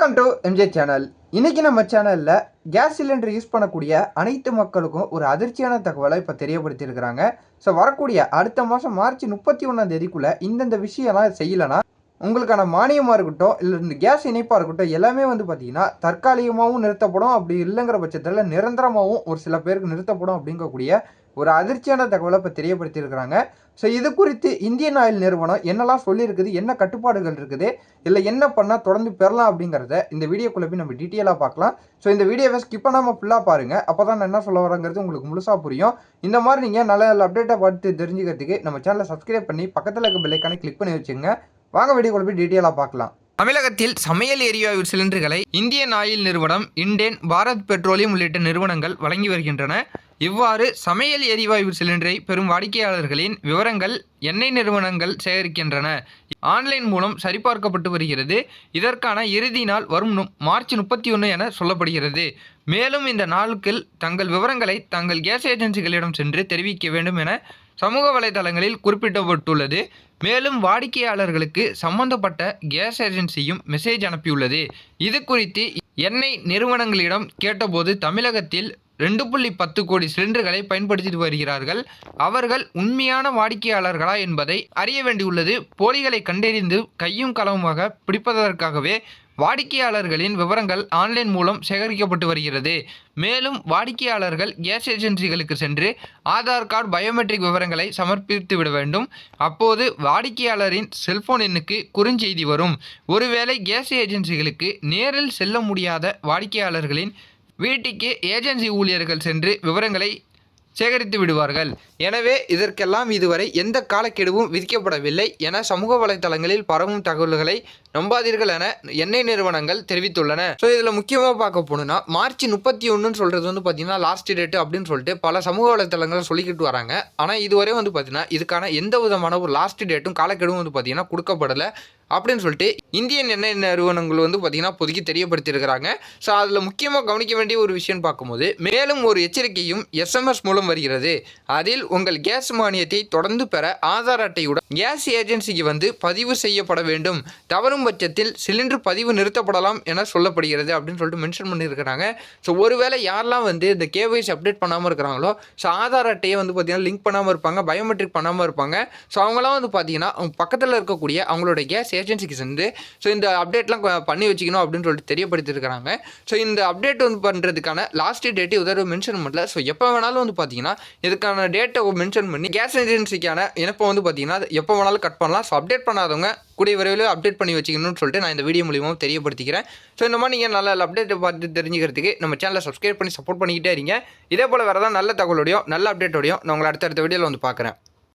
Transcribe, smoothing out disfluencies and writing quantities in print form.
Welcome to MJ channel. இன்னைக்கு நம்ம சேனலில் கேஸ் சிலிண்டர் யூஸ் பண்ணக்கூடிய அனைத்து மக்களுக்கும் ஒரு அதிர்ச்சியான தகவலை இப்போ தெரியப்படுத்தியிருக்கிறாங்க. ஸோ வரக்கூடிய அடுத்த மாதம் மார்ச் 31ஆம் தேதிக்குள்ளே இந்தந்த விஷயம்லாம் செய்யலைன்னா உங்களுக்கான மானியமாக இருக்கட்டும், இல்லை இந்த கேஸ் இணைப்பாக இருக்கட்டும், எல்லாமே பார்த்தீங்கன்னா தற்காலிகமாகவும் நிறுத்தப்படும். அப்படி இல்லைங்கிற பட்சத்தில் நிரந்தரமாகவும் ஒரு சில பேருக்கு நிறுத்தப்படும் அப்படிங்கக்கூடிய ஒரு அதிர்ச்சியான தகவலை இப்போ தெரியப்படுத்தியிருக்கிறாங்க. ஸோ இது குறித்து இந்தியன் ஆயில் நிறுவனம் என்னெல்லாம் சொல்லியிருக்குது, என்ன கட்டுப்பாடுகள் இருக்குது, இல்லை என்ன பண்ணால் தொடர்ந்து பெறலாம் அப்படிங்கிறத இந்த வீடியோக்குள்ளே போய் நம்ம டீட்டெயிலாக பார்க்கலாம். ஸோ இந்த வீடியோவை ஸ்கிப் பண்ணாமல் ஃபுல்லாக பாருங்கள். அப்போ தான் நான் என்ன சொல்ல வரேங்கிறது உங்களுக்கு முழுசாக புரியும். இந்த மாதிரி நீங்கள் நல்ல நல்ல அப்டேட்டை பார்த்து தெரிஞ்சுக்கிறதுக்கு நம்ம சேனலை சப்ஸ்கிரைப் பண்ணி பக்கத்தில் இருக்க பெல்லைக்கான கிளிக் பண்ணி வச்சுங்க. வாங்க வீடியோக்குள்ளே போய் டீட்டெயிலாக பார்க்கலாம். தமிழகத்தில் சமையல் எரிவாயு சிலிண்டர்களை இந்தியன் ஆயில் நிறுவனம், இண்டேன், பாரத் பெட்ரோலியம் உள்ளிட்ட நிறுவனங்கள் வழங்கி வருகின்றன. இவ்வாறு சமையல் எரிவாயு சிலிண்டரை பெறும் வாடிக்கையாளர்களின் விவரங்கள் எண்ணெய் நிறுவனங்கள் சேகரிக்கின்றன. ஆன்லைன் மூலம் சரிபார்க்கப்பட்டு வருகிறது. இதற்கான இறுதி நாள் வரும் மார்ச் 31 என சொல்லப்படுகிறது. மேலும் இந்த நாளுக்குள் தங்கள் விவரங்களை தங்கள் கேஸ் ஏஜென்சிகளிடம் சென்று தெரிவிக்க வேண்டும் என சமூக வலைதளங்களில் குறிப்பிடப்பட்டுள்ளது. மேலும் வாடிக்கையாளர்களுக்கு சம்பந்தப்பட்ட கேஸ் ஏஜென்சியும் மெசேஜ் அனுப்பியுள்ளது. இது குறித்து எண்ணெய் நிறுவனங்களிடம் கேட்டபோது தமிழகத்தில் 2.10 கோடி சிலிண்டர்களை பயன்படுத்தி வருகிறார்கள். அவர்கள் உண்மையான வாடிக்கையாளர்களா என்பதை அறிய வேண்டியுள்ளது. போலிகளை கண்டறிந்து கையும் களவுமாக பிடிப்பதற்காகவே வாடிக்கையாளர்களின் விவரங்கள் ஆன்லைன் மூலம் சேகரிக்கப்பட்டு வருகிறது. மேலும் வாடிக்கையாளர்கள் கேஸ் ஏஜென்சிகளுக்கு சென்று ஆதார் கார்டு, பயோமெட்ரிக் விவரங்களை சமர்ப்பித்து விட வேண்டும். அப்போது வாடிக்கையாளரின் செல்போன் எண்ணுக்கு குறுஞ்செய்தி வரும். ஒருவேளை கேஸ் ஏஜென்சிகளுக்கு நேரில் செல்ல முடியாத வாடிக்கையாளர்களின் வீட்டுக்கு ஏஜென்சி ஊழியர்கள் சென்று விவரங்களை சேகரித்து விடுவார்கள். எனவே இதற்கெல்லாம் இதுவரை எந்த காலக்கெடுவும் விதிக்கப்படவில்லை என சமூக வலைதளங்களில் பரவும் தகவல்களை நம்பாதீர்கள் என எண்ணெய் நிறுவனங்கள் தெரிவித்துள்ளன. ஸோ இதில் முக்கியமாக பார்க்க போனோம்னா மார்ச் 31 சொல்கிறது பார்த்தீங்கன்னா லாஸ்ட் டேட்டு அப்படின்னு சொல்லிட்டு பல சமூக வலைதளங்கள் சொல்லிக்கிட்டு வராங்க. ஆனால் இதுவரை பார்த்தீங்கன்னா இதுக்கான எந்த விதமான ஒரு லாஸ்ட் டேட்டும் காலக்கெடுவும் பார்த்தீங்கன்னா கொடுக்கப்படலை அப்படின்னு சொல்லிட்டு இந்தியன் எண்ணெய் நிறுவனங்கள் பார்த்தீங்கன்னா இப்போதைக்கு தெரியப்படுத்தியிருக்கிறாங்க. ஸோ அதில் முக்கியமாக கவனிக்க வேண்டிய ஒரு விஷயம் பார்க்கும்போது மேலும் ஒரு எச்சரிக்கையும் SMS மூலம் வருகிறது. அதில் உங்கள் கேஸ் மானியத்தை தொடர்ந்து பெற ஆதார் அட்டையுடன் கேஸ் ஏஜென்சிக்கு பதிவு செய்யப்பட வேண்டும். தவறும் பட்சத்தில் சிலிண்டர் பதிவு நிறுத்தப்படலாம் என சொல்லப்படுகிறது அப்படின்னு சொல்லிட்டு மென்ஷன் பண்ணியிருக்கிறாங்க. ஸோ ஒருவேளை யாரெல்லாம் இந்த KYC அப்டேட் பண்ணாமல் இருக்கிறாங்களோ, ஸோ ஆதார் அட்டையை பார்த்தீங்கன்னா லிங்க் பண்ணாமல் இருப்பாங்க, பயோமெட்ரிக் பண்ணாமல் இருப்பாங்க. ஸோ அவங்களாம் பார்த்தீங்கன்னா பக்கத்தில் இருக்கக்கூடிய அவங்களோட கேஸ் ஏஜென்சிக்கு சென்று ஸோ இந்த அப்டேட்லாம் பண்ணி வச்சுக்கணும் அப்படின்னு சொல்லிட்டு தெரியப்படுத்தியிருக்கிறாங்க. ஸோ இந்த அப்டேட் பண்ணுறதுக்கான லாஸ்ட் டேட்டு உதவி மென்ஷன் பண்ணல. ஸோ எப்போ வேணாலும் பார்த்தீங்கன்னா இதுக்கான டேட்டை மென்ஷன் பண்ணி கேஸ் ஏஜென்சிக்கான இணைப்பை பார்த்தீங்கன்னா எப்போ வேணாலும் கட் பண்ணலாம். ஸோ அப்டேட் பண்ணாதவங்க கூடிய விரைவில் அப்டேட் பண்ணி வச்சுக்கணும்னு சொல்லிட்டு நான் இந்த வீடியோ மூலியமாக தெரியப்படுத்திக்கிறேன். ஸோ இந்த மாதிரி நீங்கள் நல்ல அப்டேட்டை பார்த்து தெரிஞ்சுக்கிறதுக்கு நம்ம சேனலை சப்ஸ்கிரைப் பண்ணி சப்போர்ட் பண்ணிக்கிட்டே இருங்க. இதே போல் வேறு ஏதாவது நல்ல தகவலோடையும் நல்ல அப்டேட்டோடையும் நான் உங்களை அடுத்தடுத்த வீடியோவில் பார்க்குறேன்.